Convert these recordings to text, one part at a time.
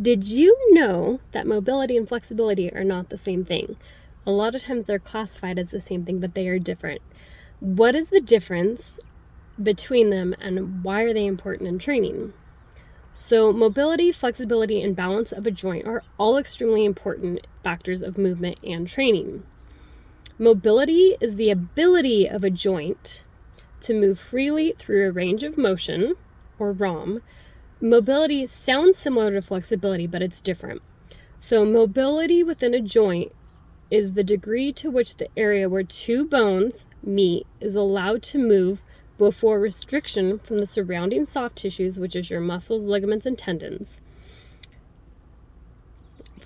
Did you know that mobility and flexibility are not the same thing? A lot of times they're classified as the same thing, but they are different. What is the difference between them and why are they important in training? So, mobility, flexibility, and balance of a joint are all extremely important factors of movement and training. Mobility is the ability of a joint to move freely through a range of motion, or ROM. Mobility sounds similar to flexibility, but it's different. So, mobility within a joint is the degree to which the area where two bones meet is allowed to move before restriction from the surrounding soft tissues, which is your muscles, ligaments, and tendons.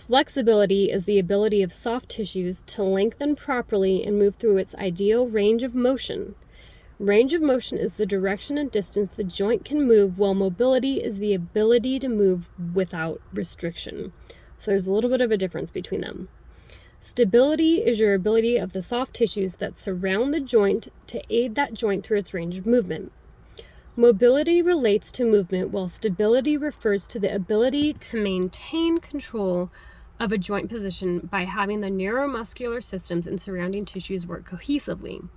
Flexibility is the ability of soft tissues to lengthen properly and move through its ideal range of motion. Range of motion is the direction and distance the joint can move, while mobility is the ability to move without restriction. So there's a little bit of a difference between them. Stability is your ability of the soft tissues that surround the joint to aid that joint through its range of movement. Mobility relates to movement, while stability refers to the ability to maintain control of a joint position by having the neuromuscular systems and surrounding tissues work cohesively.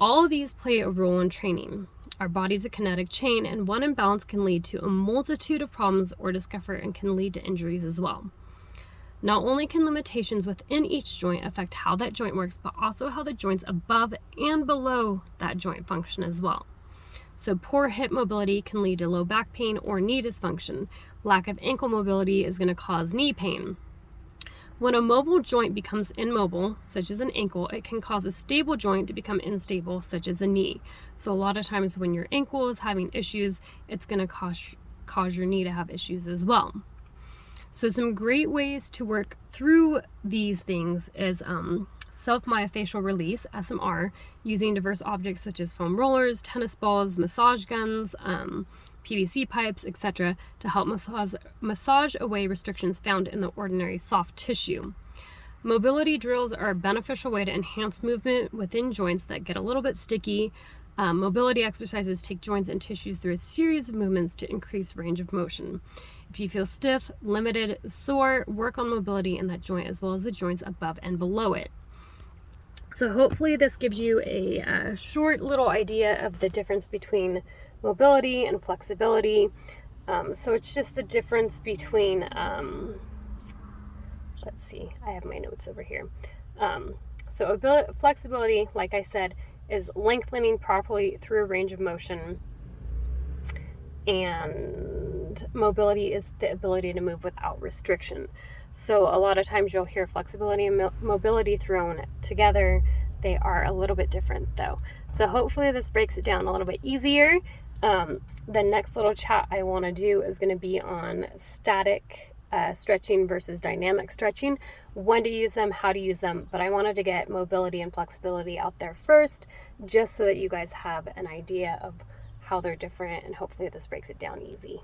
All of these play a role in training. Our body's a kinetic chain, and one imbalance can lead to a multitude of problems or discomfort and can lead to injuries as well. Not only can limitations within each joint affect how that joint works, but also how the joints above and below that joint function as well. So poor hip mobility can lead to low back pain or knee dysfunction. Lack of ankle mobility is going to cause knee pain. When a mobile joint becomes immobile, such as an ankle, it can cause a stable joint to become unstable, such as a knee. So a lot of times when your ankle is having issues, it's going to cause your knee to have issues as well. So some great ways to work through these things is self-myofascial release, SMR, using diverse objects such as foam rollers, tennis balls, massage guns, PVC pipes, etc. to help massage away restrictions found in the ordinary soft tissue. Mobility drills are a beneficial way to enhance movement within joints that get a little bit sticky. Mobility exercises take joints and tissues through a series of movements to increase range of motion. If you feel stiff, limited, sore, work on mobility in that joint as well as the joints above and below it. So hopefully this gives you a short little idea of the difference between mobility and flexibility. So it's just the difference between, let's see, I have my notes over here. Flexibility, like I said, is lengthening properly through a range of motion, and mobility is the ability to move without restriction. So a lot of times you'll hear flexibility and mobility thrown together. They are a little bit different though. So hopefully this breaks it down a little bit easier. The next little chat I want to do is going to be on static stretching versus dynamic stretching, when to use them, how to use them. But I wanted to get mobility and flexibility out there first, just so that you guys have an idea of how they're different, and hopefully this breaks it down easy.